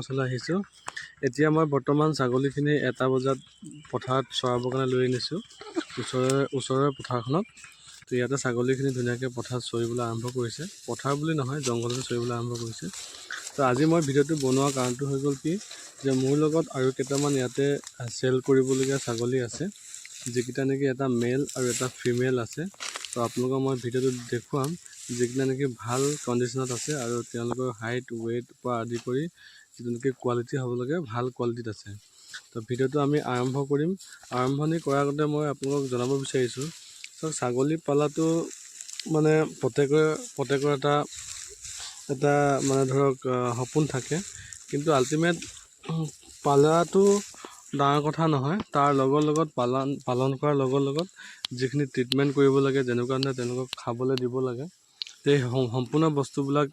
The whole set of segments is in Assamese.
কৰ্মশালা আহিছোঁ। এতিয়া মই বৰ্তমান ছাগলীখিনি 1টা বজাত পথাৰত চৰাবৰ কাৰণে লৈ আনিছোঁ ওচৰৰে পথাৰখনত। তো ইয়াতে ছাগলীখিনি ধুনীয়াকৈ পথাৰত চৰিবলৈ আৰম্ভ কৰিছে। পথাৰ বুলি নহয়, জংঘলতে চৰিবলৈ আৰম্ভ কৰিছে। তো আজি মই ভিডিঅ'টো বনোৱাৰ কাৰণটো হৈ গ'ল কি, যে মোৰ লগত আৰু কেইটামান ইয়াতে চেল কৰিবলগীয়া ছাগলী আছে, যিকেইটা নেকি এটা মেল আৰু এটা ফিমেল আছে। তো আপোনালোকক মই ভিডিঅ'টোত দেখুৱাম যিকেইটা নেকি ভাল কণ্ডিশ্যনত আছে আৰু তেওঁলোকৰ হাইট ৱেইট পৰা আদি কৰি যিটো নেকি কোৱালিটি হ'ব লাগে ভাল কোৱালিটিত আছে। তো ভিডিঅ'টো আমি আৰম্ভ কৰিম। আৰম্ভণি কৰাৰ আগতে মই আপোনালোকক জনাব বিচাৰিছোঁ, ছাগলী পালাটো মানে প্ৰত্যেকৰ এটা মানে ধৰক সপোন থাকে, কিন্তু আল্টিমেট পালাটো ডাঙৰ কথা নহয়। তাৰ লগত পালন কৰাৰ লগত যিখিনি ট্ৰিটমেণ্ট কৰিব লাগে, যেনেকুৱা ধৰণে তেওঁলোকক খাবলৈ দিব লাগে, সেই সম্পূৰ্ণ বস্তুবিলাক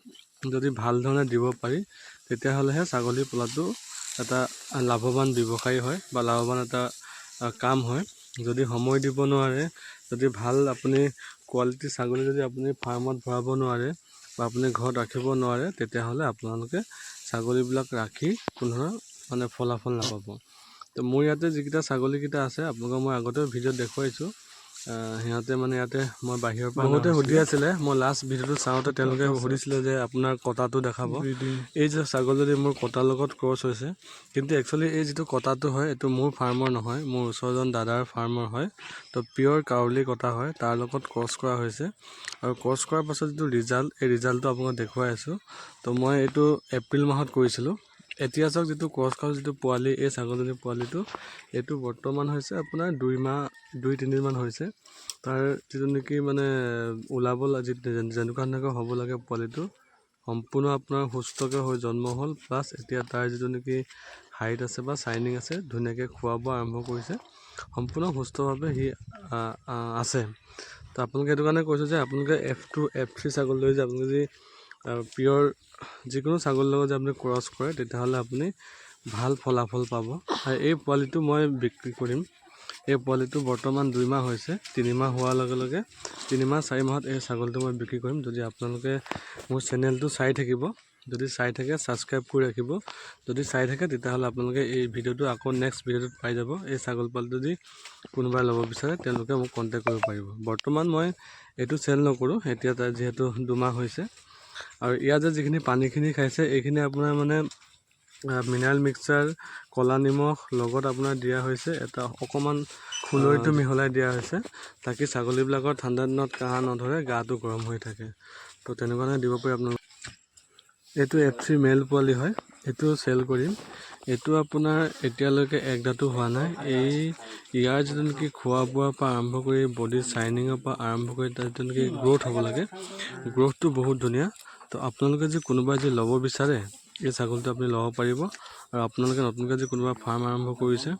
যদি ভাল ধৰণে দিব পাৰি, তেতিয়াহ'লেহে ছাগলী পালাটো এটা লাভৱান ব্যৱসায় হয় বা লাভৱান এটা কাম হয়। যদি সময় দিব নোৱাৰে, যদি ভাল আপুনি কোৱালিটি ছাগলী যদি আপুনি ফাৰ্মত ভৰাব নোৱাৰে বা আপুনি ঘৰত ৰাখিব নোৱাৰে, তেতিয়াহ'লে আপোনালোকে ছাগলীবিলাক ৰাখি কোনো মানে ফলাফল নাপাব। তো মোৰ ইয়াতে যিকেইটা ছাগলীকেইটা আছে আপোনালোকক মই আগতেও ভিডিঅ'ত দেখুৱাইছোঁ। সিহঁতে মানে ইয়াতে মই বাহিৰৰ পৰা বহুতে সুধি আছিলে, মই লাষ্ট ভিডিঅ'টো চাওঁতে তেওঁলোকে সুধিছিলে যে আপোনাৰ কটাটো দেখাব। এই যে ছাগলীজনী মোৰ কটাৰ লগত ক্ৰছ হৈছে, কিন্তু একচুৱেলি এই যিটো কটাটো হয় এইটো মোৰ ফাৰ্মৰ নহয়, মোৰ ওচৰজন দাদাৰ ফাৰ্মৰ হয়। তো পিয়'ৰ কাউৰী কটা হয়, তাৰ লগত ক্ৰছ কৰা হৈছে। আৰু ক্ৰছ কৰাৰ পাছত যিটো ৰিজাল্ট, এই ৰিজাল্টটো আপোনাক দেখুৱাই আছোঁ। তো মই এইটো এপ্ৰিল মাহত কৰিছিলোঁ। এতিয়া চাওক যিটো ক্ৰছ কৰা যিটো পোৱালি, এই ছাগলীজনীৰ পোৱালিটো এইটো বৰ্তমান হৈছে আপোনাৰ 2-3 দিনমান হৈছে। তাৰ যিটো নেকি মানে ওলাব যেনেকুৱা ধৰণে হ'ব লাগে পোৱালিটো সম্পূৰ্ণ আপোনাৰ সুস্থকৈ হৈ জন্ম হ'ল, প্লাছ এতিয়া তাৰ যিটো নেকি হাইট আছে বা চাইনিং আছে, ধুনীয়াকৈ খোৱা বোৱা আৰম্ভ কৰিছে, সম্পূৰ্ণ সুস্থভাৱে সি আছে। তো আপোনালোকে এইটো কাৰণে কৈছোঁ যে আপোনালোকে F2 F3 ছাগলী লৈ যে আপুনি যদি পিয়'ৰ যিকোনো ছাগলীৰ লগত যে আপুনি ক্ৰছ কৰে, তেতিয়াহ'লে আপুনি ভাল ফলাফল পাব। আৰু এই পোৱালিটো মই বিক্ৰী কৰিম। এই পোৱালিটো বৰ্তমান 2 মাহ হৈছে, 3 মাহ হোৱাৰ লগে লগে 3 মাহ 4 মাহত এই ছাগলীটো মই বিক্ৰী কৰিম। যদি আপোনালোকে মোৰ চেনেলটো চাই থাকিব, যদি চাই থাকে ছাবস্ক্ৰাইব কৰি ৰাখিব। যদি চাই থাকে তেতিয়াহ'লে আপোনালোকে এই ভিডিঅ'টো আকৌ নেক্সট ভিডিঅ'টোত পাই যাব। এই ছাগলী পোৱালিটো যদি কোনোবাই ল'ব বিচাৰে তেওঁলোকে মোক কণ্টেক্ট কৰিব পাৰিব। বৰ্তমান মই এইটো চেল নকৰোঁ, এতিয়া তাৰ যিহেতু 2 মাহ হৈছে। আৰু ইয়াত যে যিখিনি পানীখিনি খাইছে, এইখিনি আপোনাৰ মানে মিনাৰেল মিক্সাৰ, ক'লা নিমখ লগত আপোনাৰ দিয়া হৈছে, এটা অকণমান খুলৰিটো মিহলাই দিয়া হৈছে, তাকি ছাগলীবিলাকৰ ঠাণ্ডা দিনত কাহ নধৰে, গাটো গৰম হৈ থাকে। তো তেনেকুৱা ধৰণে দিব পাৰি আপোনালোকে। এইটো F3 মেল পোৱালি হয়, এইটো চেল কৰিম। এইটো আপোনাৰ এতিয়ালৈকে 1 দাঁতো হোৱা নাই। ইয়াৰ যিটো নেকি খোৱা বোৱাৰ পৰা আৰম্ভ কৰি বডি চাইনিঙৰ পৰা আৰম্ভ কৰি তাৰ যিটো নেকি গ্ৰ'থ হ'ব লাগে, গ্ৰ'থটো বহুত ধুনীয়া। তো আপোনালোকে যদি কোনোবাই যদি ল'ব বিচাৰে, এই ছাগলীটো আপুনি ল'ব পাৰিব। আৰু আপোনালোকে নতুনকৈ যদি কোনোবা ফাৰ্ম আৰম্ভ কৰিছে,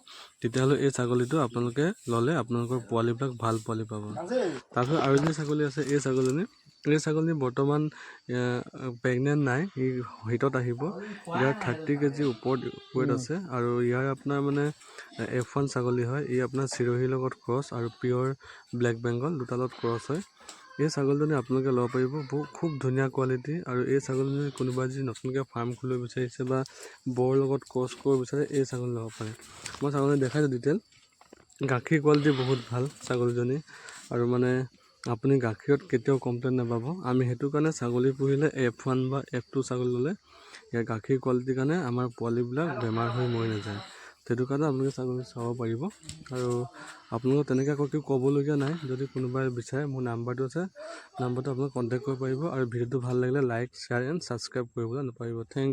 তেতিয়াহ'লে এই ছাগলীটো আপোনালোকে ল'লে আপোনালোকৰ পোৱালিবিলাক ভাল পোৱালি পাব। তাৰপিছত আৰু এজনী ছাগলী আছে, এই ছাগলী বৰ্তমান প্ৰেগনেণ্ট নাই, ই হিটত আহিব। ইয়াৰ 30 কেজি ওপৰত ৱেইট আছে। আৰু ইয়াৰ আপোনাৰ মানে F1 ছাগলী হয়, ই আপোনাৰ চিৰহিৰ লগত ক্ৰছ আৰু পিয়'ৰ ব্লেক বেংগল দুটা লগত ক্ৰছ হয়। এই ছাগলীজনী আপোনালোকে ল'ব পাৰিব, খুব ধুনীয়া কোৱালিটি। আৰু এই ছাগলীজনী কোনোবাই যদি নতুনকৈ ফাৰ্ম খুলিব বিচাৰিছে বা বৰ লগত ক্ৰছ কৰিব বিচাৰে, এই ছাগলী ল'ব পাৰে। মই ছাগলী দেখাইছোঁ ডিটেইল। গাখীৰ কোৱালিটি বহুত ভাল ছাগলীজনী, আৰু মানে আপুনি গাখীৰত কেতিয়াও কমপ্লেইন নাপাব। আমি সেইটো কাৰণে ছাগলী পুহিলে F1 বা F2 ছাগলী ল'লে ইয়াৰ গাখীৰ কোৱালিটিৰ কাৰণে আমাৰ পোৱালিবিলাক বেমাৰ হৈ মৰি নাযায়। সেইটো কাৰণে আপোনালোকে ছাগলী চাব পাৰিব। আৰু আপোনালোকক তেনেকৈ আকৌ একো ক'বলগীয়া নাই। যদি কোনোবাই বিচাৰে, মোৰ নাম্বাৰটো আছে, নাম্বাৰটো আপোনালোকে কণ্টেক্ট কৰিব পাৰিব। আৰু ভিডিঅ'টো ভাল লাগিলে লাইক, শ্বেয়াৰ এণ্ড ছাবস্ক্ৰাইব কৰিবলৈ নাপাহৰিব। Thank U.